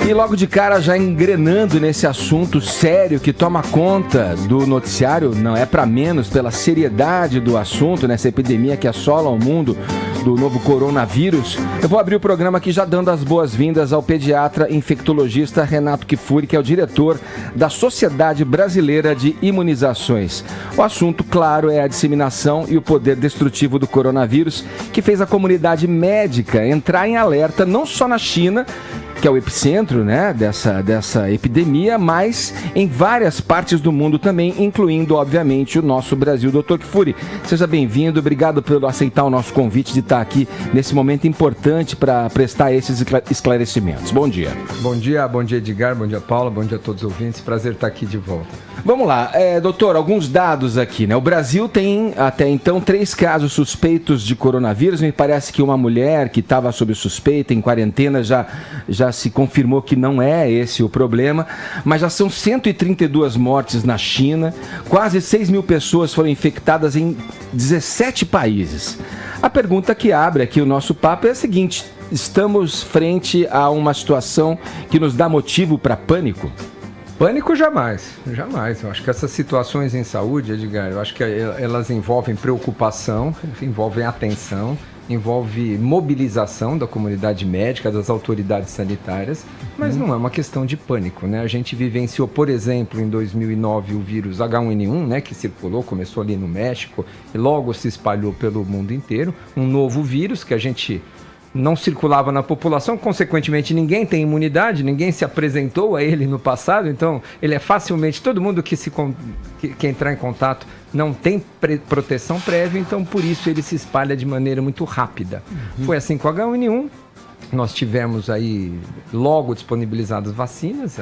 E logo de cara, já engrenando nesse assunto sério que toma conta do noticiário, não é para menos pela seriedade do assunto, nessa epidemia que assola o mundo do novo coronavírus, eu vou abrir o programa aqui já dando as boas-vindas ao pediatra infectologista Renato Kfouri, que é o diretor da Sociedade Brasileira de Imunizações. O assunto, claro, é a disseminação e o poder destrutivo do coronavírus, que fez a comunidade médica entrar em alerta não só na China, que é o epicentro, né, dessa epidemia, mas em várias partes do mundo também, incluindo, obviamente, o nosso Brasil. Dr. Kfouri, seja bem-vindo, obrigado por aceitar o nosso convite de estar aqui nesse momento importante para prestar esses esclarecimentos. Bom dia. Bom dia, Edgar, bom dia, Paula, bom dia a todos os ouvintes, prazer estar aqui de volta. Vamos lá, doutor, alguns dados aqui, né? O Brasil tem até então 3 casos suspeitos de coronavírus. Me parece que uma mulher que estava sob suspeita, em quarentena, já se confirmou que não é esse o problema, mas já são 132 mortes na China, quase 6 mil pessoas foram infectadas em 17 países. A pergunta que abre aqui o nosso papo é a seguinte: estamos frente a uma situação que nos dá motivo para pânico? Pânico jamais. Eu acho que essas situações em saúde, Edgar, eu acho que elas envolvem preocupação, envolvem atenção, envolve mobilização da comunidade médica, das autoridades sanitárias, mas não é uma questão de pânico, né? A gente vivenciou, por exemplo, em 2009 o vírus H1N1, né, que circulou, começou ali no México e logo se espalhou pelo mundo inteiro, um novo vírus que a gente não circulava na população, consequentemente ninguém tem imunidade, ninguém se apresentou a ele no passado, então ele é facilmente, todo mundo que entrar em contato não tem proteção prévia, então por isso ele se espalha de maneira muito rápida. Foi assim com o H1N1, nós tivemos aí logo disponibilizadas vacinas,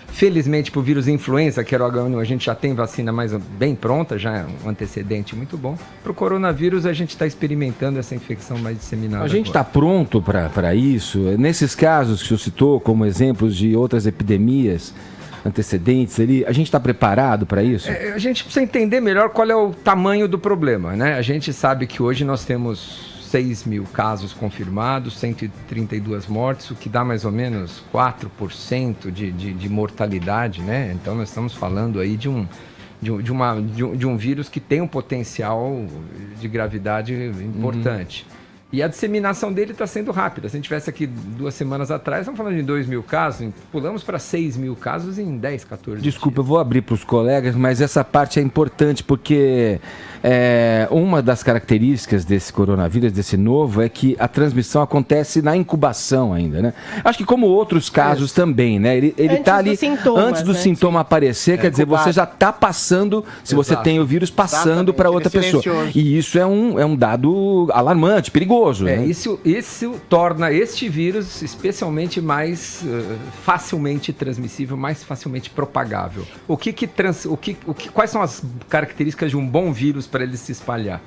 felizmente para o vírus influenza, que era o H1N1, a gente já tem vacina mais bem pronta, já é um antecedente muito bom. Para o coronavírus a gente está experimentando essa infecção mais disseminada. A gente está pronto para isso? Nesses casos que o senhor citou como exemplos de outras epidemias antecedentes ali, a gente está preparado para isso? A gente precisa entender melhor qual é o tamanho do problema, né? A gente sabe que hoje nós temos 6 mil casos confirmados, 132 mortes, o que dá mais ou menos 4% de mortalidade, né? Então nós estamos falando aí de um vírus que tem um potencial de gravidade importante. E a disseminação dele está sendo rápida. Se a gente tivesse aqui 2 semanas atrás, estamos falando de 2 mil casos, pulamos para 6 mil casos em 10, 14 Desculpa, dias. eu vou abrir para os colegas, mas essa parte é importante porque uma das características desse coronavírus, desse novo, é que a transmissão acontece na incubação ainda, né? Acho que como outros casos também, né? Ele está ali antes do sintoma aparecer, quer dizer, você já está passando, se você tem o vírus, passando para outra pessoa. E isso é um dado alarmante, perigoso. Né? Isso torna este vírus especialmente mais facilmente transmissível, mais facilmente propagável. Quais são as características de um bom vírus para ele se espalhar?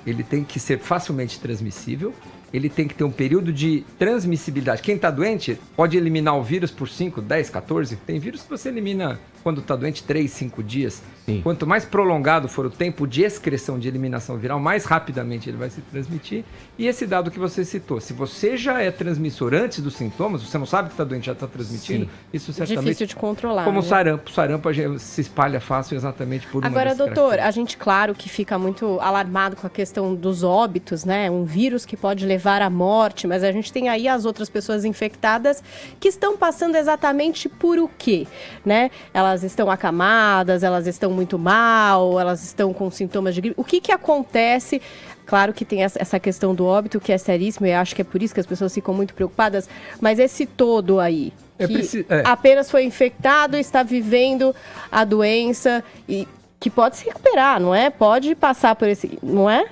Ele tem que ser facilmente transmissível, ele tem que ter um período de transmissibilidade. Quem está doente pode eliminar o vírus por 5, 10, 14. Tem vírus que você elimina quando está doente 3, 5 dias. Sim. Quanto mais prolongado for o tempo de excreção, de eliminação viral, mais rapidamente ele vai se transmitir. E esse dado que você citou, se você já é transmissor antes dos sintomas, você não sabe que está doente, já está transmitindo, isso certamente... Difícil de controlar. Como o sarampo. O sarampo se espalha fácil exatamente por uma Agora, doutor, a gente, claro, que fica muito alarmado com a questão dos óbitos, né? Um vírus que pode levar à morte, mas a gente tem aí as outras pessoas infectadas que estão passando exatamente por o quê, né? Elas estão acamadas, elas estão muito mal, elas estão com sintomas de gripe. O que acontece? Claro que tem essa questão do óbito, que é seríssimo, e acho que é por isso que as pessoas ficam muito preocupadas, mas esse todo aí, que apenas foi infectado, está vivendo a doença e que pode se recuperar, não é? Pode passar por esse, não é?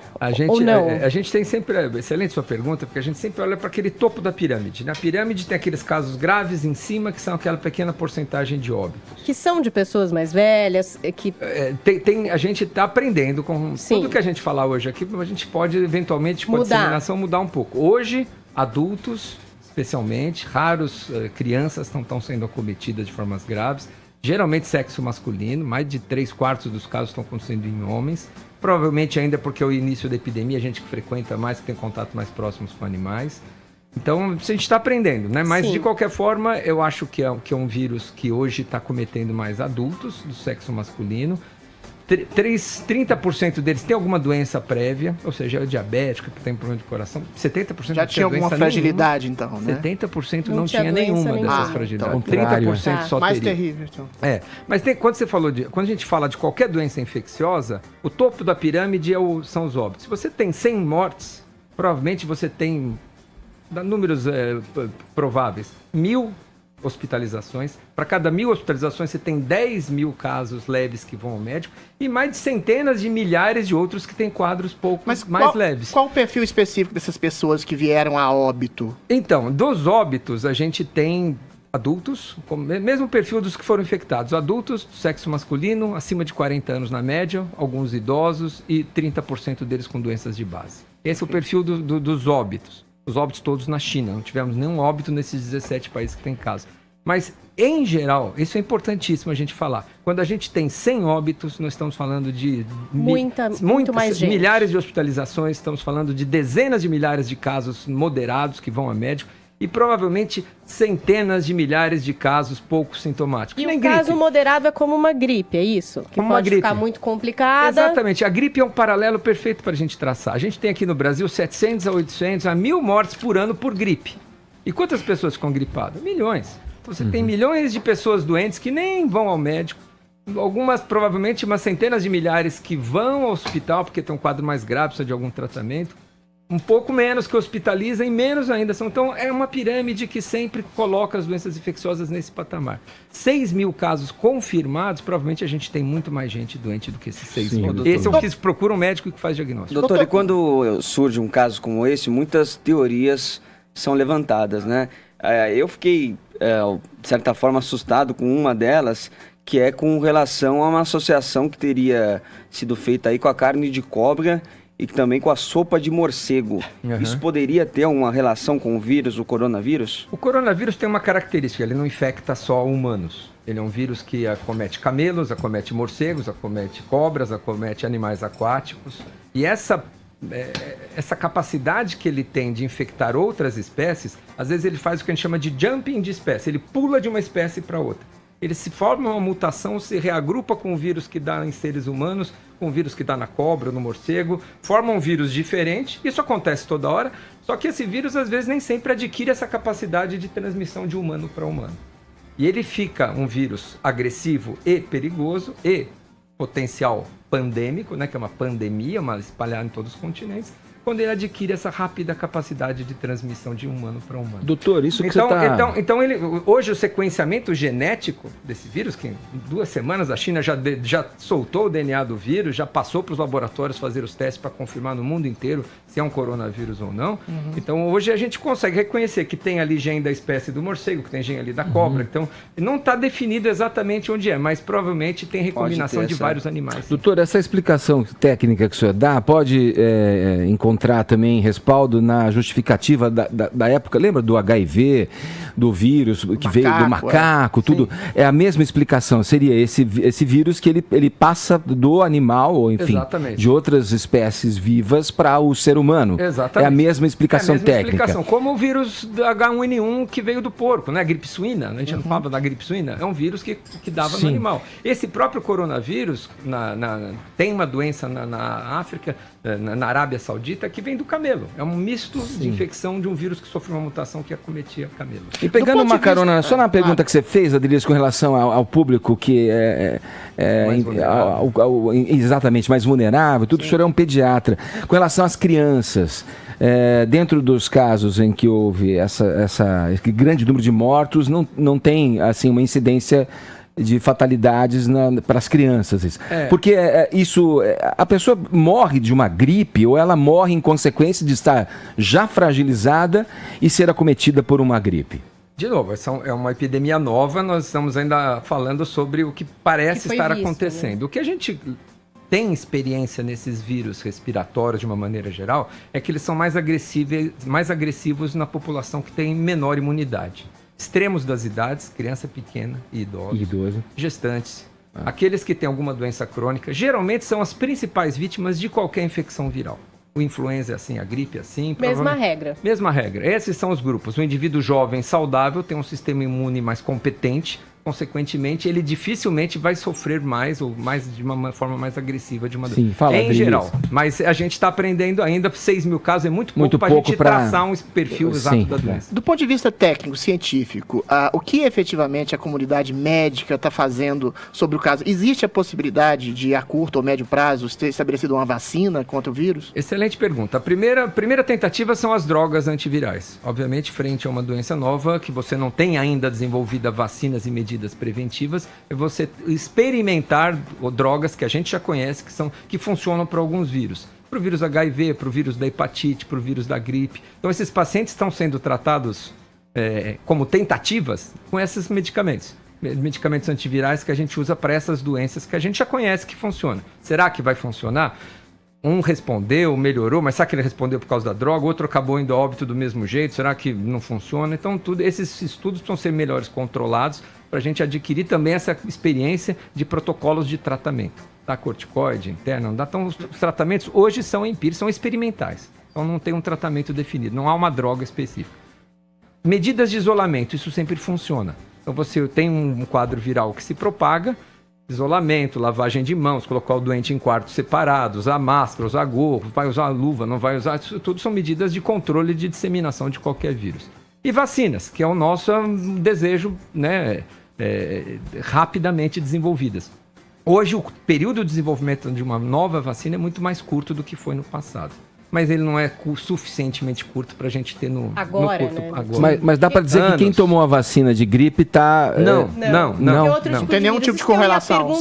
Ou não? A gente tem sempre, excelente sua pergunta, porque a gente sempre olha para aquele topo da pirâmide. Na pirâmide tem aqueles casos graves em cima, que são aquela pequena porcentagem de óbitos. Que são de pessoas mais velhas, que... a gente está aprendendo com tudo que a gente falar hoje aqui, a gente pode eventualmente, com a disseminação, mudar um pouco. Hoje, adultos, especialmente, raros crianças estão sendo acometidas de formas graves. Geralmente sexo masculino, mais de 3/4 dos casos estão acontecendo em homens. Provavelmente ainda porque é o início da epidemia, a gente que frequenta mais, que tem contato mais próximos com animais. Então, a gente está aprendendo, né? Mas, Sim. de qualquer forma, eu acho que é um vírus que hoje está cometendo mais adultos do sexo masculino. 30% deles tem alguma doença prévia, ou seja, é diabético, que tem problema de coração. 70% Já tinha alguma fragilidade, então, né? 70% Não não tinha tinha doença nenhuma nenhuma. dessas fragilidades. Então, 30% só Mais teria. terrível, então. Mas quando a gente fala de qualquer doença infecciosa, o topo da pirâmide são os óbitos. Se você tem 100 mortes, provavelmente você tem, números prováveis, 1.000 hospitalizações. Para cada 1.000 hospitalizações, você tem 10.000 casos leves que vão ao médico e mais de centenas de milhares de outros que têm quadros mais leves. Qual o perfil específico dessas pessoas que vieram a óbito? Então, dos óbitos, a gente tem adultos, mesmo perfil dos que foram infectados. Adultos do sexo masculino, acima de 40 anos na média, alguns idosos e 30% deles com doenças de base. Esse é o perfil dos óbitos. Os óbitos todos na China. Não tivemos nenhum óbito nesses 17 países que tem caso. Mas, em geral, isso é importantíssimo a gente falar. Quando a gente tem 100 óbitos, nós estamos falando de muito mais gente. Milhares de hospitalizações, estamos falando de dezenas de milhares de casos moderados que vão a médico e provavelmente centenas de milhares de casos pouco sintomáticos. E nem o caso gripe. moderado é como uma gripe, é isso? Que Como uma pode gripe. ficar muito complicada. Exatamente. A gripe é um paralelo perfeito para a gente traçar. A gente tem aqui no Brasil 700 a 800 a 1.000 mortes por ano por gripe. E quantas pessoas ficam gripadas? Milhões. Então você tem milhões de pessoas doentes que nem vão ao médico. Algumas, provavelmente, umas centenas de milhares que vão ao hospital porque tem um quadro mais grave, precisa de algum tratamento. Um pouco menos que hospitalizam e menos ainda são. Então, é uma pirâmide que sempre coloca as doenças infecciosas nesse patamar. 6.000 casos confirmados, provavelmente a gente tem muito mais gente doente do que esses 6.000. Esse é o que procura um médico que faz diagnóstico. Doutor, e quando surge um caso como esse, muitas teorias são levantadas, né? Eu fiquei, de certa forma, assustado com uma delas, que é com relação a uma associação que teria sido feita aí com a carne de cobra e também com a sopa de morcego. Isso poderia ter uma relação com o vírus, o coronavírus? O coronavírus tem uma característica, ele não infecta só humanos. Ele é um vírus que acomete camelos, acomete morcegos, acomete cobras, acomete animais aquáticos. E essa capacidade que ele tem de infectar outras espécies, às vezes ele faz o que a gente chama de jumping de espécie, ele pula de uma espécie para outra. Ele se forma uma mutação, se reagrupa com o vírus que dá em seres humanos, com o vírus que dá na cobra, no morcego, forma um vírus diferente. Isso acontece toda hora, só que esse vírus às vezes nem sempre adquire essa capacidade de transmissão de humano para humano. E ele fica um vírus agressivo e perigoso e potencial pandêmico, né, que é uma pandemia, uma espalhada em todos os continentes, quando ele adquire essa rápida capacidade de transmissão de humano para humano. Doutor, isso que Então, você está... então hoje o sequenciamento genético desse vírus, que em 2 semanas a China já soltou o DNA do vírus, já passou para os laboratórios fazer os testes para confirmar no mundo inteiro se é um coronavírus ou não. Então hoje a gente consegue reconhecer que tem ali gene da espécie do morcego, que tem gene ali da cobra. Então não está definido exatamente onde é, mas provavelmente tem recombinação de vários animais. Doutor, essa explicação técnica que o senhor dá pode encontrar também respaldo na justificativa da época, lembra do HIV, do vírus que veio do macaco, tudo? É a mesma explicação, seria esse vírus que ele passa do animal, ou enfim, de outras espécies vivas para o ser humano. Exatamente. É a mesma explicação técnica. Como o vírus da H1N1 que veio do porco, né? A gripe suína, a gente não fala da gripe suína, é um vírus que dava no animal. Esse próprio coronavírus tem uma doença na África, na Arábia Saudita, que vem do camelo. É um misto de infecção de um vírus que sofreu uma mutação que acometia camelos. E pegando uma carona, só na pergunta que você fez, Adelias, com relação ao público que exatamente mais vulnerável, tudo, o senhor é um pediatra. Com relação às crianças, dentro dos casos em que houve esse grande número de mortos, não tem assim, uma incidência de fatalidades para as crianças. Porque a pessoa morre de uma gripe ou ela morre em consequência de estar já fragilizada e ser acometida por uma gripe? De novo, é uma epidemia nova, nós estamos ainda falando sobre o que parece estar acontecendo. Né? O que a gente tem experiência nesses vírus respiratórios de uma maneira geral é que eles são mais agressivos na população que tem menor imunidade. Extremos das idades, criança pequena e idoso. Gestantes, aqueles que têm alguma doença crônica, geralmente são as principais vítimas de qualquer infecção viral. o influenza é assim, a gripe é assim. Mesma regra. Mesma regra. Esses são os grupos. O indivíduo jovem saudável tem um sistema imune mais competente, consequentemente, ele dificilmente vai sofrer mais ou mais de uma forma mais agressiva de uma doença. Sim, fala, em geral. Mas a gente está aprendendo ainda, 6 mil casos é muito pouco para a gente traçar um perfil exato da doença. Do ponto de vista técnico, científico, o que efetivamente a comunidade médica está fazendo sobre o caso? Existe a possibilidade de, a curto ou médio prazo, ter estabelecido uma vacina contra o vírus? Excelente pergunta. A primeira tentativa são as drogas antivirais. Obviamente, frente a uma doença nova, que você não tem ainda desenvolvida vacinas e medidas preventivas, é você experimentar drogas que a gente já conhece, que funcionam para alguns vírus. Para o vírus HIV, para o vírus da hepatite, para o vírus da gripe. Então, esses pacientes estão sendo tratados como tentativas com esses medicamentos. Medicamentos antivirais que a gente usa para essas doenças que a gente já conhece que funcionam. Será que vai funcionar? Um respondeu, melhorou, mas será que ele respondeu por causa da droga? Outro acabou indo a óbito do mesmo jeito? Será que não funciona? Então, esses estudos precisam ser melhores controlados para a gente adquirir também essa experiência de protocolos de tratamento. Dá corticoide interno, não dá. Então, os tratamentos hoje são empíricos, são experimentais. Então, não tem um tratamento definido, não há uma droga específica. Medidas de isolamento, isso sempre funciona. Então, você tem um quadro viral que se propaga, isolamento, lavagem de mãos, colocar o doente em quartos separados, usar máscara, usar gorro, vai usar luva, não vai usar, isso tudo são medidas de controle de disseminação de qualquer vírus. E vacinas, que é o nosso desejo, né, rapidamente desenvolvidas. Hoje, o período de desenvolvimento de uma nova vacina é muito mais curto do que foi no passado. Mas ele não é suficientemente curto para a gente ter no curto. Né? Agora. Mas dá para dizer que quem tomou a vacina de gripe está... Não tem nenhum tipo de correlação.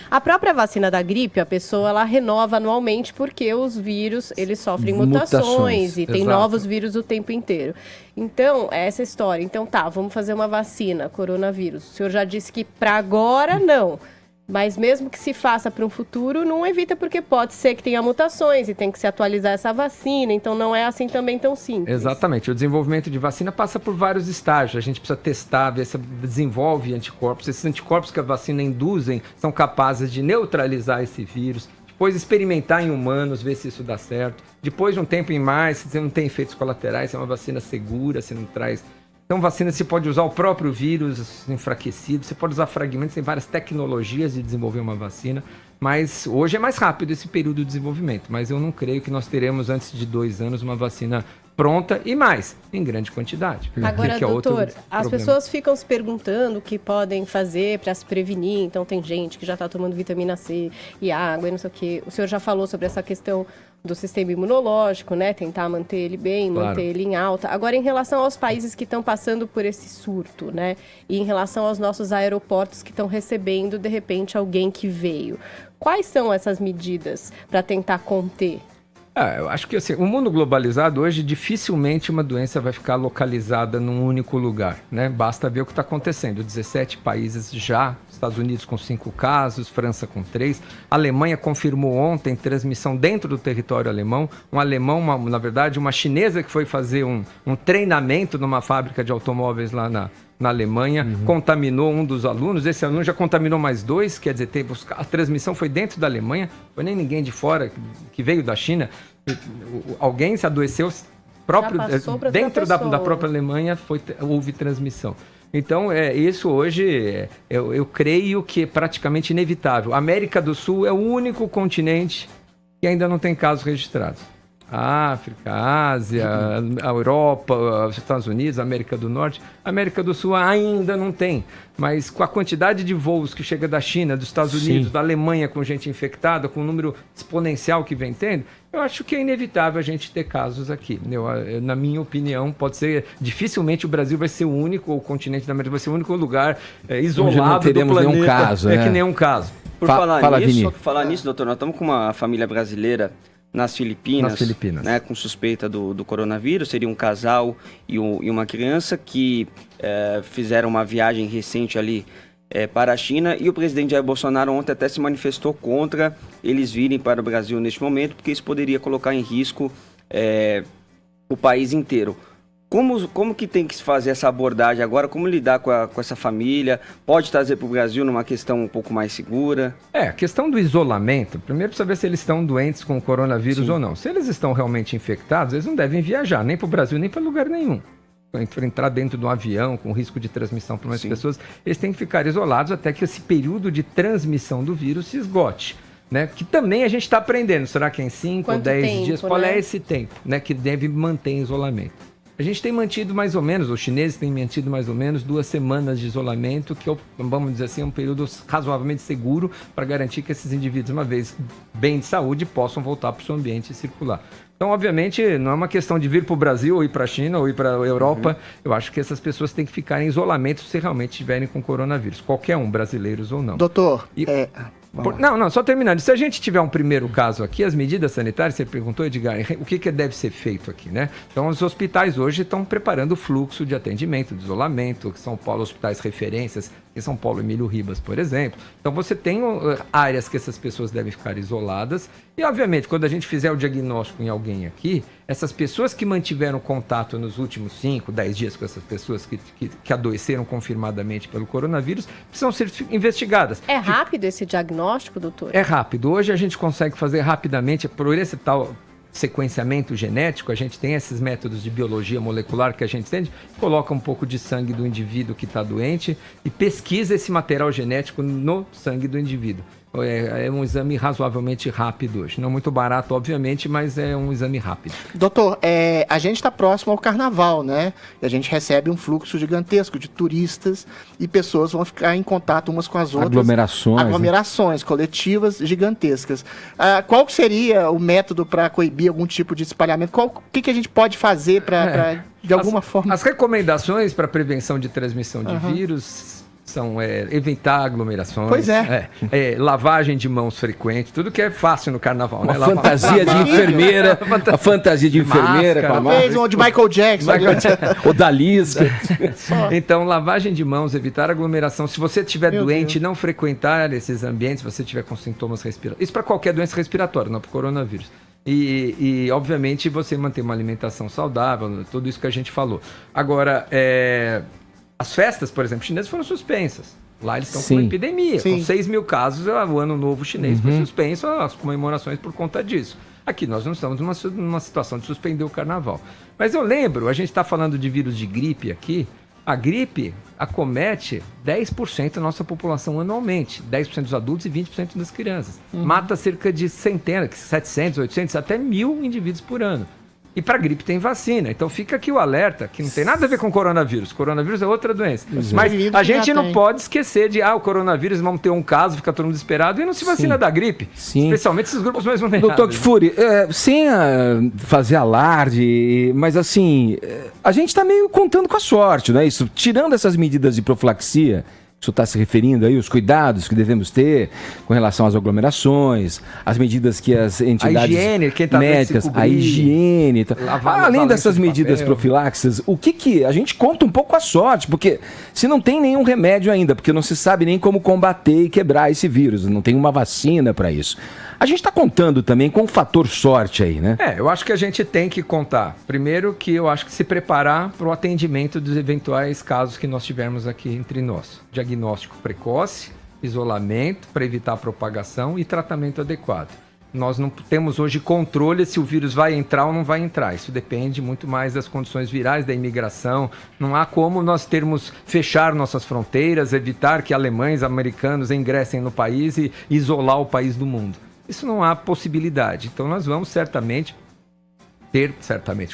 A própria vacina da gripe, a pessoa ela renova anualmente porque os vírus eles sofrem mutações e tem novos vírus o tempo inteiro. Então, é essa história. Então vamos fazer uma vacina, coronavírus. O senhor já disse que para agora não. Mas mesmo que se faça para um futuro, não evita, porque pode ser que tenha mutações e tem que se atualizar essa vacina, então não é assim também tão simples. Exatamente, o desenvolvimento de vacina passa por vários estágios, a gente precisa testar, ver se desenvolve anticorpos, esses anticorpos que a vacina induzem são capazes de neutralizar esse vírus, depois experimentar em humanos, ver se isso dá certo, depois de um tempo em mais, se não tem efeitos colaterais, se é uma vacina segura, se não traz... Então, vacina se pode usar o próprio vírus enfraquecido, você pode usar fragmentos, tem várias tecnologias de desenvolver uma vacina, mas hoje é mais rápido esse período de desenvolvimento, mas eu não creio que nós teremos antes de 2 anos uma vacina pronta e mais, em grande quantidade. Agora, doutor, as pessoas ficam se perguntando o que podem fazer para se prevenir, então tem gente que já está tomando vitamina C e água e não sei o quê. O senhor já falou sobre essa questão do sistema imunológico, né? Tentar manter ele bem, manter ele em alta. Agora, em relação aos países que estão passando por esse surto, né? E em relação aos nossos aeroportos que estão recebendo, de repente, alguém que veio. Quais são essas medidas para tentar conter? Eu acho que assim, o mundo globalizado hoje, dificilmente uma doença vai ficar localizada num único lugar, né? Basta ver o que está acontecendo. 17 países já, Estados Unidos com 5 casos, França com 3. A Alemanha confirmou ontem transmissão dentro do território alemão. Um alemão, na verdade, uma chinesa que foi fazer um treinamento numa fábrica de automóveis lá na Alemanha, contaminou um dos alunos, esse aluno já contaminou mais 2, quer dizer, a transmissão foi dentro da Alemanha, não foi nem ninguém de fora que veio da China, alguém se adoeceu dentro da própria Alemanha, houve transmissão. Então, isso hoje, eu creio que é praticamente inevitável. A América do Sul é o único continente que ainda não tem casos registrados. A África, a Ásia, a Europa, os Estados Unidos, a América do Norte. A América do Sul ainda não tem, mas com a quantidade de voos que chega da China, dos Estados Unidos, da Alemanha com gente infectada, com o número exponencial que vem tendo, eu acho que é inevitável a gente ter casos aqui. Na minha opinião, pode ser, dificilmente o Brasil vai ser o único, ou o continente da América vai ser o único lugar isolado do planeta. Nenhum caso, que nenhum caso. Por falar nisso, doutor, nós estamos com uma família brasileira nas Filipinas, né, com suspeita do coronavírus. Seria um casal e uma criança que fizeram uma viagem recente ali para a China, e o presidente Jair Bolsonaro ontem até se manifestou contra eles virem para o Brasil neste momento, porque isso poderia colocar em risco o país inteiro. Como que tem que se fazer essa abordagem agora? Como lidar com essa família? Pode trazer para o Brasil numa questão um pouco mais segura? A questão do isolamento, primeiro precisa ver se eles estão doentes com o coronavírus ou não. Se eles estão realmente infectados, eles não devem viajar nem para o Brasil, nem para lugar nenhum. Entrar dentro de um avião com risco de transmissão para mais pessoas, eles têm que ficar isolados até que esse período de transmissão do vírus se esgote. Né? Que também a gente está aprendendo. Será que é em 5 ou 10 dias? Qual é esse tempo, né, que deve manter em isolamento? A gente tem mantido mais ou menos, os chineses têm mantido mais ou menos 2 semanas de isolamento, que vamos dizer assim, é um período razoavelmente seguro para garantir que esses indivíduos, uma vez bem de saúde, possam voltar para o seu ambiente e circular. Então, obviamente, não é uma questão de vir para o Brasil, ou ir para a China, ou ir para a Europa. Eu acho que essas pessoas têm que ficar em isolamento se realmente estiverem com coronavírus. Qualquer um, brasileiros ou não. Doutor, só terminando. Se a gente tiver um primeiro caso aqui, as medidas sanitárias, você perguntou, Edgar, o que deve ser feito aqui, né? Então, os hospitais hoje estão preparando o fluxo de atendimento, de isolamento, que São Paulo, hospitais referências, em São Paulo, Emílio Ribas, por exemplo. Então, você tem áreas que essas pessoas devem ficar isoladas e, obviamente, quando a gente fizer o diagnóstico em alguém aqui, essas pessoas que mantiveram contato nos últimos 5, 10 dias com essas pessoas que adoeceram confirmadamente pelo coronavírus, precisam ser investigadas. É rápido esse diagnóstico, doutor? É rápido. Hoje a gente consegue fazer rapidamente, por esse tal sequenciamento genético, a gente tem esses métodos de biologia molecular que a gente tem, coloca um pouco de sangue do indivíduo que está doente e pesquisa esse material genético no sangue do indivíduo. É um exame razoavelmente rápido hoje. Não muito barato, obviamente, mas é um exame rápido. Doutor, a gente está próximo ao carnaval, né? E a gente recebe um fluxo gigantesco de turistas e pessoas vão ficar em contato umas com as outras. Aglomerações coletivas gigantescas. Qual seria o método para coibir algum tipo de espalhamento? O que a gente pode fazer para de alguma forma... As recomendações para prevenção de transmissão de vírus... são evitar aglomerações, pois é. Lavagem de mãos frequente, tudo que é fácil no carnaval, né? Fantasia de enfermeira, a fantasia de enfermeira, máscara, com a fez um de Michael Jackson, o da Lisca. Então, lavagem de mãos, evitar aglomeração. Se você estiver doente, não frequentar esses ambientes, se você estiver com sintomas respiratórios. Isso para qualquer doença respiratória, não para o coronavírus. E, obviamente, você manter uma alimentação saudável, tudo isso que a gente falou. Agora, as festas, por exemplo, chinesas foram suspensas. Lá eles estão com uma epidemia. Com 6 mil casos, o ano novo chinês foi suspenso, as comemorações por conta disso. Aqui nós não estamos numa situação de suspender o carnaval. Mas eu lembro, a gente está falando de vírus de gripe aqui, a gripe acomete 10% da nossa população anualmente, 10% dos adultos e 20% das crianças. Mata cerca de centenas, 700, 800, até 1.000 indivíduos por ano. E para gripe tem vacina. Então fica aqui o alerta, que não tem nada a ver com coronavírus. Coronavírus é outra doença. Mas a gente não pode esquecer de, o coronavírus, vamos ter um caso, fica todo mundo desesperado e não se vacina da gripe. Especialmente esses grupos mais vulneráveis. Doutor Kfouri, sem fazer alarde, mas assim, a gente está meio contando com a sorte, não é isso? Tirando essas medidas de profilaxia, o senhor está se referindo aí, os cuidados que devemos ter com relação às aglomerações, as medidas que as entidades médicas, a higiene, além dessas medidas profiláxicas, o que a gente conta um pouco com a sorte, porque se não tem nenhum remédio ainda, porque não se sabe nem como combater e quebrar esse vírus, não tem uma vacina para isso. A gente está contando também com o fator sorte aí, né? Eu acho que a gente tem que contar. Primeiro que eu acho que se preparar para o atendimento dos eventuais casos que nós tivermos aqui entre nós. Diagnóstico precoce, isolamento para evitar a propagação e tratamento adequado. Nós não temos hoje controle se o vírus vai entrar ou não vai entrar. Isso depende muito mais das condições virais, da imigração. Não há como nós fechar nossas fronteiras, evitar que alemães, americanos ingressem no país e isolar o país do mundo. Isso não há possibilidade. Então nós vamos certamente,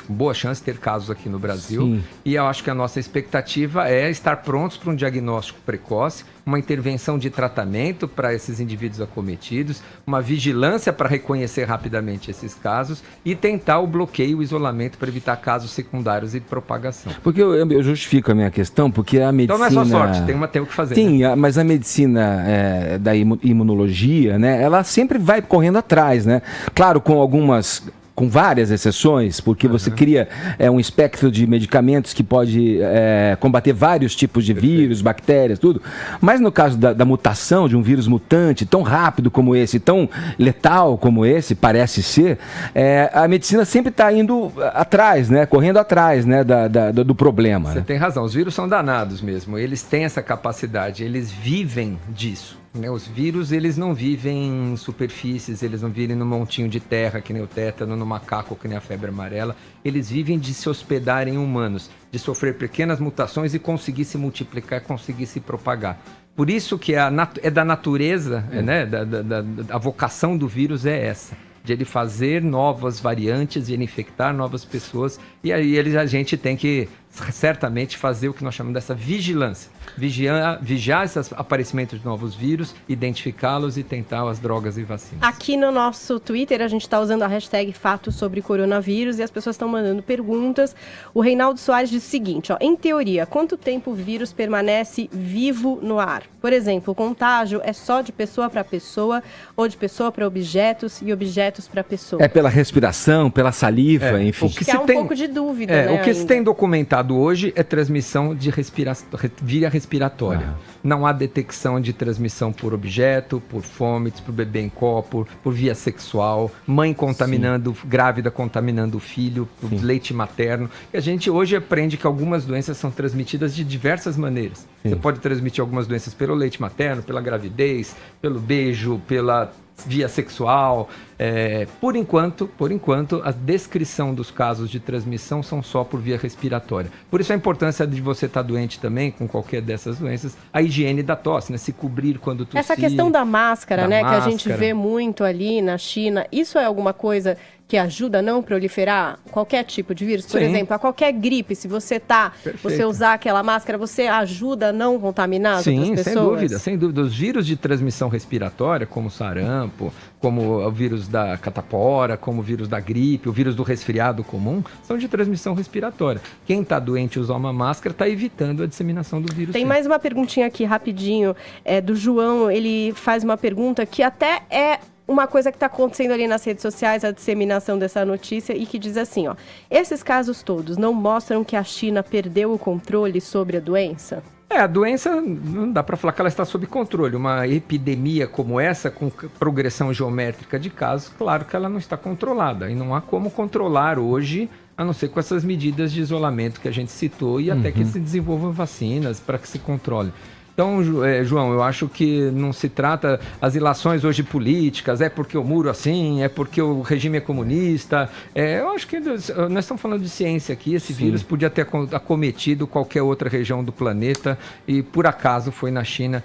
com boa chance, ter casos aqui no Brasil. Sim. E eu acho que a nossa expectativa é estar prontos para um diagnóstico precoce, uma intervenção de tratamento para esses indivíduos acometidos, uma vigilância para reconhecer rapidamente esses casos e tentar o bloqueio, o isolamento para evitar casos secundários e propagação. Porque eu justifico a minha questão, porque a medicina... Então não é só sorte, tem o que fazer. Sim, né? Mas a medicina da imunologia, né, ela sempre vai correndo atrás, né? Claro, com algumas com várias exceções, porque você cria um espectro de medicamentos que pode combater vários tipos de vírus, bactérias, tudo. Mas no caso da mutação, de um vírus mutante tão rápido como esse, tão letal como esse, parece ser, a medicina sempre está indo atrás, né? Correndo atrás, né? Do problema. Você tem razão, os vírus são danados mesmo, eles têm essa capacidade, eles vivem disso. Né? Os vírus, eles não vivem em superfícies, eles não vivem num montinho de terra, que nem o tétano, no macaco, que nem a febre amarela. Eles vivem de se hospedar em humanos, de sofrer pequenas mutações e conseguir se multiplicar, conseguir se propagar. Por isso que é da natureza, né? A vocação do vírus é essa, de ele fazer novas variantes, de ele infectar novas pessoas, e aí a gente tem que certamente fazer o que nós chamamos dessa vigilância. Vigiar esses aparecimentos de novos vírus, identificá-los e tentar as drogas e vacinas. Aqui no nosso Twitter, a gente está usando a hashtag Fatos sobre Coronavírus e as pessoas estão mandando perguntas. O Reinaldo Soares diz o seguinte, em teoria, quanto tempo o vírus permanece vivo no ar? Por exemplo, o contágio é só de pessoa para pessoa ou de pessoa para objetos e objetos para pessoa? É pela respiração, pela saliva, enfim. O que há pouco de dúvida, né? O que se tem documentado hoje é transmissão de via respiratória. Não há detecção de transmissão por objeto, por vômitos, por bebê em copo, por via sexual, mãe contaminando, grávida contaminando o filho, por leite materno. E a gente hoje aprende que algumas doenças são transmitidas de diversas maneiras. Você pode transmitir algumas doenças pelo leite materno, pela gravidez, pelo beijo, pela via sexual. Por enquanto, a descrição dos casos de transmissão são só por via respiratória. Por isso a importância de você estar doente também com qualquer dessas doenças, a higiene da tosse, né? Se cobrir quando tossir. Essa questão da máscara, né? Que a gente vê muito ali na China, isso é alguma coisa que ajuda a não proliferar qualquer tipo de vírus? Por exemplo, a qualquer gripe, se você você usar aquela máscara, você ajuda a não contaminar as outras pessoas? Sem dúvida. Os vírus de transmissão respiratória, como o sarampo, como o vírus da catapora, como o vírus da gripe, o vírus do resfriado comum, são de transmissão respiratória. Quem está doente e usar uma máscara está evitando a disseminação do vírus. Tem mais uma perguntinha aqui, rapidinho, do João. Ele faz uma pergunta que até é uma coisa que está acontecendo ali nas redes sociais, a disseminação dessa notícia, e que diz assim, esses casos todos não mostram que a China perdeu o controle sobre a doença? A doença, não dá para falar que ela está sob controle. Uma epidemia como essa, com progressão geométrica de casos, claro que ela não está controlada. E não há como controlar hoje, a não ser com essas medidas de isolamento que a gente citou e até que se desenvolvam vacinas para que se controle. Então, João, eu acho que não se trata as ilações hoje políticas, é porque o muro assim, é porque o regime é comunista. Eu acho que nós estamos falando de ciência aqui. Esse vírus podia ter acometido qualquer outra região do planeta e por acaso foi na China.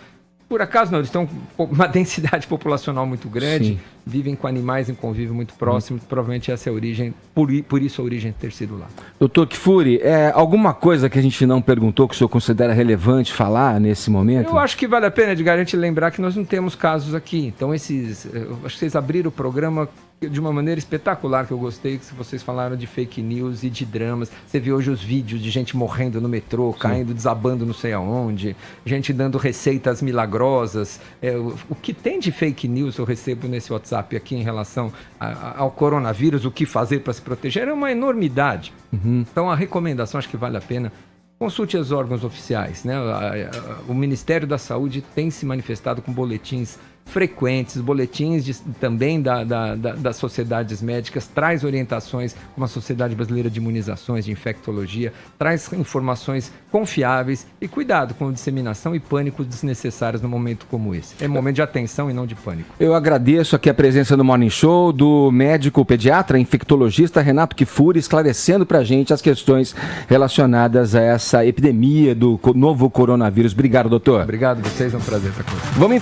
Por acaso não, eles estão com uma densidade populacional muito grande, vivem com animais em convívio muito próximo, provavelmente essa é a origem, por isso a origem ter sido lá. Doutor Kfouri, alguma coisa que a gente não perguntou que o senhor considera relevante falar nesse momento? Eu acho que vale a pena, Edgar, a gente lembrar que nós não temos casos aqui, então acho que vocês abriram o programa de uma maneira espetacular, que eu gostei, que vocês falaram de fake news e de dramas. Você viu hoje os vídeos de gente morrendo no metrô, caindo, desabando não sei aonde, gente dando receitas milagrosas. O que tem de fake news eu recebo nesse WhatsApp aqui em relação ao coronavírus, o que fazer para se proteger, é uma enormidade. Então a recomendação, acho que vale a pena, consulte os órgãos oficiais, né? O Ministério da Saúde tem se manifestado com boletins frequentes, boletins também das sociedades médicas, traz orientações como a Sociedade Brasileira de Imunizações, de Infectologia, traz informações confiáveis e cuidado com a disseminação e pânico desnecessários num momento como esse. É momento de atenção e não de pânico. Eu agradeço aqui a presença no Morning Show do médico pediatra, infectologista Renato Kfouri, esclarecendo pra gente as questões relacionadas a essa epidemia do novo coronavírus. Obrigado, doutor. Obrigado a vocês, é um prazer estar com vocês. Vamos